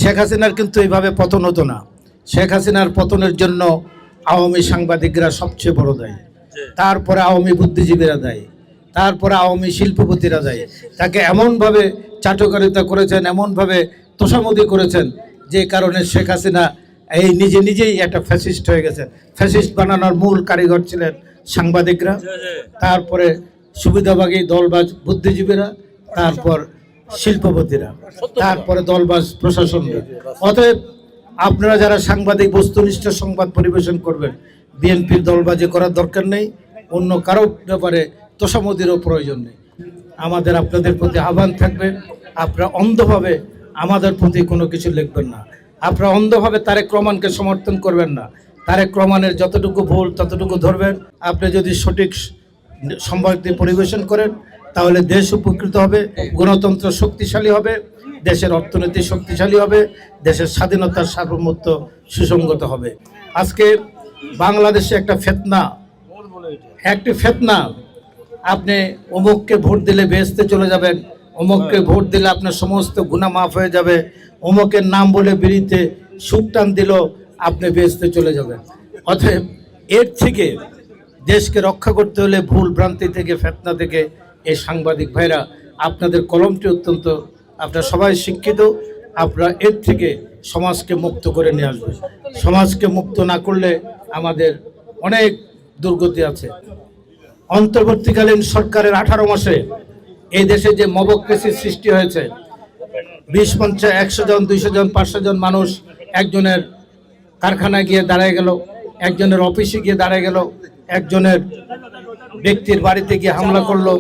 শেখ হাসিনার কিন্তু এইভাবে পতন হতো না। শেখ হাসিনার পতনের জন্য আওয়ামী সাংবাদিকরা সবচেয়ে বড় দায়ী, তারপরে আওয়ামী বুদ্ধিজীবীরা দায়ী, তারপরে আওয়ামী শিল্পপতিরা দায়ী। তাকে এমনভাবে চাটকারিতা করেছেন, এমনভাবে তোষামদি করেছেন, যে কারণে শেখ হাসিনা এই নিজেই একটা ফ্যাসিস্ট হয়ে গেছেন। ফ্যাসিস্ট বানানোর মূল কারিগর ছিলেন সাংবাদিকরা, তারপরে সুবিধাবাগী দলবাজ বুদ্ধিজীবীরা, তারপর শিল্পপতিরা, তারপরে দলবাজ প্রশাসনরা। অতএব আপনারা যারা সাংবাদিক বস্তুনিষ্ঠ সংবাদ পরিবেশন করবেন, বিএনপির দলবাজি করার দরকার নেই, অন্য কারো ব্যাপারে তোষামদিরও প্রয়োজন নেই। আমাদের আপনাদের প্রতি আহ্বান থাকবে, আপনারা অন্ধভাবে আমাদের প্রতি কোনো কিছু লিখবেন না। আপনারা অন্ধভাবে তারেক রহমানকে সমর্থন করবেন না। তারেক রহমানের যতটুকু ভুল ততটুকু ধরবেন। আপনি যদি সঠিক সংবাদ পরিবেশন করেন তাহলে দেশ উপকৃত হবে, গণতন্ত্র শক্তিশালী হবে, দেশের অর্থনীতি শক্তিশালী হবে, দেশের স্বাধীনতার সার্বভৌমত্ব সুসংগত হবে। আজকে বাংলাদেশে একটা ফেতনা, আপনি অমুককে ভোট দিলে বেহেশতে চলে যাবেন, অমুককে ভোট দিলে আপনার সমস্ত গুনাহ মাফ হয়ে যাবে, অমুকের নাম বলে বিড়িতে সুখ টান দিল আপনি বেহেশতে চলে যাবেন। অতএব এর থেকে দেশকে রক্ষা করতে হলে ভুল ভ্রান্তি থেকে, ফেতনা থেকে, এই সাংবাদিক ভাইরা আপনাদের কলমটি অত্যন্ত, আপনারা সবাই শিক্ষিত, আপনারা এর থেকে সমাজকে মুক্ত করে নিয়ে আসবেন। সমাজকে মুক্ত না করলে আমাদের অনেক দুর্গতি আছে। অন্তর্বর্তীকালীন সরকারের 18 মাসে এই দেশে যে মবক্রেসির সৃষ্টি হয়েছে, 20-50, 100 জন, 200 জন, 500 জন মানুষ একজনের কারখানায় গিয়ে দাঁড়ায় গেল, একজনের অফিসে গিয়ে দাঁড়ায় গেল, একজনের ব্যক্তির বাড়িতে গিয়ে হামলা করলো।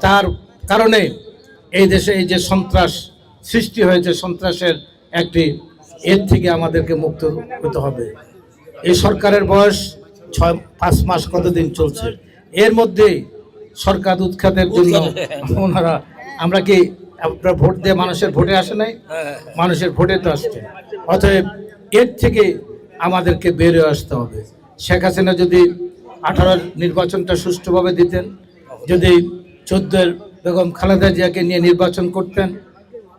তার কারণে এই দেশে এই যে সন্ত্রাস সৃষ্টি হয়েছে, সন্ত্রাসের একটি, এর থেকে আমাদেরকে মুক্ত হতে হবে। এই সরকারের বয়স 5 মাস কতদিন চলছে, এর মধ্যেই সরকার উৎখাতের জন্য ওনারা, আমরা কি আপনারা ভোট দিয়ে মানুষের ভোটে আসে নাই? মানুষের ভোটে তো আসছে। অতএব এর থেকে আমাদেরকে বের হয়ে আসতে হবে। শেখ হাসিনা যদি 18 নির্বাচনটা সুষ্ঠুভাবে দিতেন, যদি 14 বেগম খালেদা জিয়াকে নিয়ে নির্বাচন করতেন,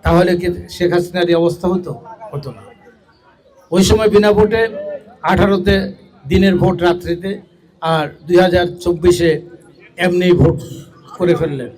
তাহলে কি শেখ হাসিনার এই অবস্থা হতো না। ওই সময় বিনা ভোটে 18তে দিনের ভোট রাত্রিতে, আর 2024-এ এমনি ভোট করে ফেললেন।